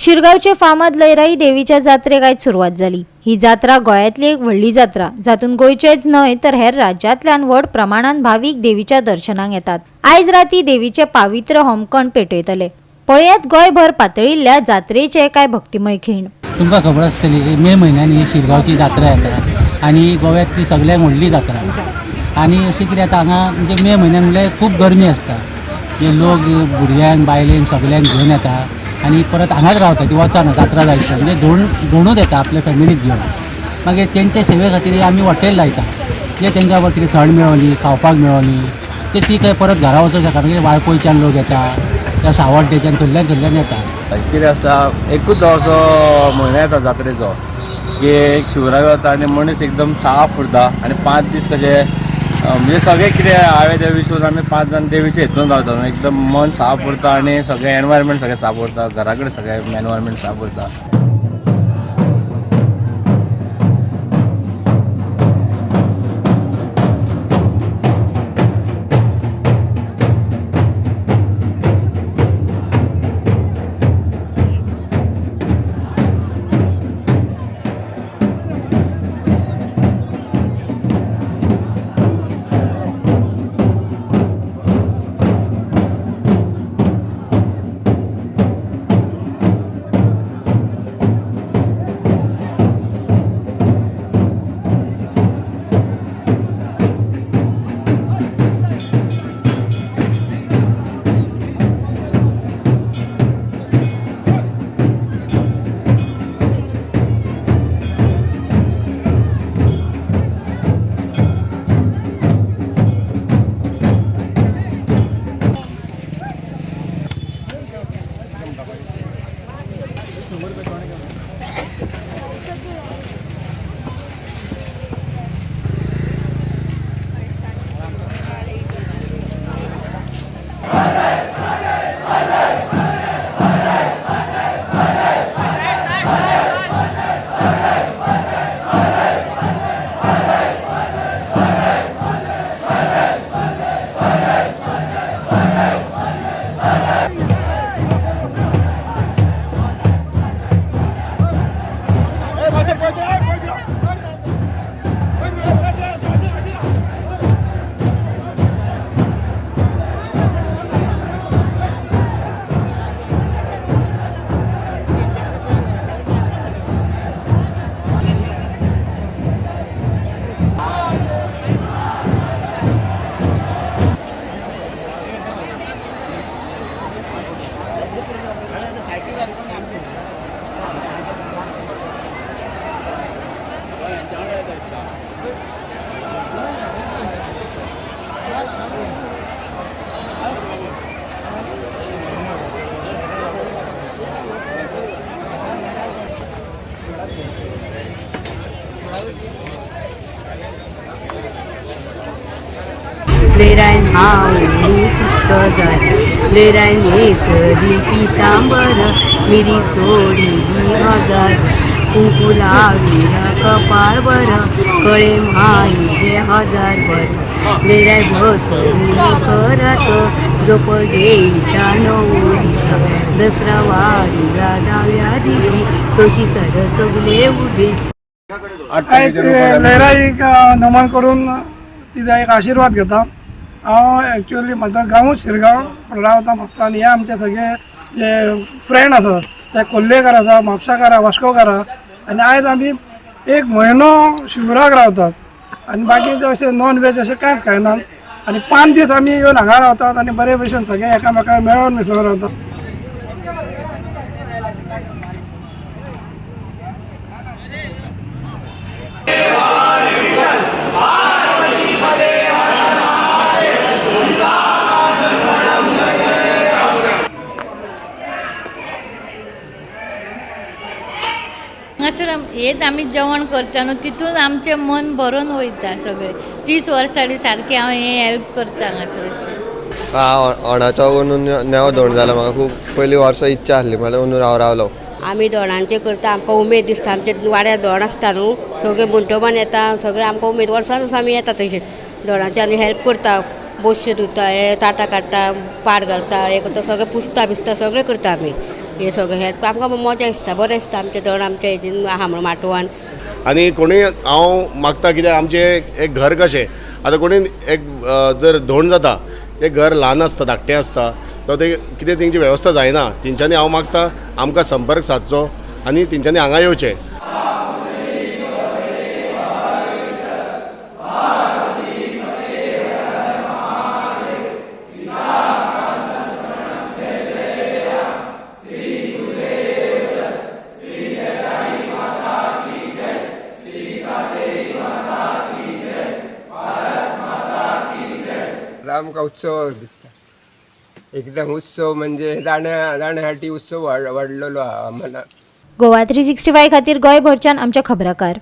शिरगावचे फामाद लयराई देवीच्या जात्रेक आयज सुरवात जाली। ही जात्रा गोंयांतली एक व्हडली जात्रा जातून गोंयचेच न्हय तर हेर राज्यांतल्यान व्हड प्रमाणात भाविक देवीच्या दर्शनाक येतात। आयज राती देवीचे पावित्र होमखंड पेटयतले। पळयात गोंयभर पातळिल्ल्या जात्रेचे काय भक्तिमय खीण। तुमकां खबर आसतली की मे म्हयन्यान ही शिरगांवची जात्रा येता आनी गोव्यातली सगळ्यांत व्हडली जात्रा। आनी अशें कितें जाता हांगा म्हणजे मे म्हयन्यान म्हणल्यार खूब गरमी आसता, जे लोक भुरग्यांक बायलेंक सगळ्यांक घेवन येता आनी परत हांगाच रावता, ती वचना जात्रा जायसर म्हणजे धोंडूच येता आपल्या फॅमिलीक घेवन। मागीर तेंचे सेवे खातीर आमी हॉटेल लायता, जे तेंच्या बरोबर कितें थंड मेळोली खावपाक मेळोली ते ती काय परत घरा वचूंक शकना, मागीर वाळपयच्यान लोक येता त्या सावड्डेच्यान कडल्यान येता। कितें आसता एकूच असो म्हयनो येता जात्रेचो की एक शिवराक जाता आनी मनीस एकदम साफ उरता आनी 5 दीस कशे म्हणजे सगळें कितें हांवें देव विसरून आमी 5 जाण देवीचे हितून रावता, एकदम मन साफ उरता आनी सगळें एनवायरमेंट सगळें साफ उरता, घरा कडेन सगळें एनवायरमेंट साफ उरता। लेरायन हावली चित्त जाय लेरायन हेसरी पितांबर मिरी सोडी 1000 कुंकू लाविरा कपाळ बर कळे माई 1000 बर लेराय बसली करत जोप देईता नऊ दिसा दसरा वाडीला डाव्या दिवशी चोशी सर चोगले उभे। लयराईक नमन करून तिचा एक आशीर्वाद घेता। हांव एक्चुअली म्हाजो गांवूच शिरगांव रावता म्हापसा आनी हे आमचे सगळे जे फ्रेंड आसात ते कोल्लेकर आसा, म्हापसाकार, वास्कोकार आनी आयज आमी एक म्हयनो शिवराक रावतात आनी बाकीचे अशें नॉन वेज अशें कांयच खायनात आनी 5 दीस आमी येवन हांगा रावतात आनी बरे भशेन सगळे एकामेकाक मेळोन मिसळून रावतात। हेच आमी जेवण करता न्हू, तितून आमचें मन भरून वयता सगळें। 30 वर्सां जालीं सारकी हांव हें हेल्प करता हांगासर अशें। ओणाचो अंदून नेवो धोंड जालो, म्हाका खूब पयलीं वर्सां इच्छा आसली, म्हणल्यार अंदून हांव रावलो। आमी दोणांचें करता, आमकां उमेद दिसता, आमचे वाड्यार दोण आसता न्हू, सगळे बुंटोबान येता, सगळे आमकां उमेद वर्सान आमी येता तशें दोणांचे आमी हेल्प करता, बोश्यो धुता, हे ताटां काडटा, पाट घालता, हे करता, सगळें पुसता बिसता सगळें करता आमी। हे सगळें हे आमकां मजा दिसता बरें दिसता आमचें धड आमच्या हेजेन हांबळ माटोवान. आनी कोणूय हांव मागता कित्याक आमचें एक घर कशें आतां कोणूय एक जर धोंड जाता एक घर ल्हान आसता धाकटें आसता तो ते कितें तेंची वेवस्था जायना तेंच्यांनी हांव मागता आमकां संपर्क सादचो आनी तेंच्यांनी हांगा येवचें. आमकां उत्सव दिसता एकदम उत्सव म्हणजे जाण्यासाठी उत्सव वाडलेलो आम्हाला. गोवा 365 खातीर गोंयभरच्यान आमच्या खबराकार.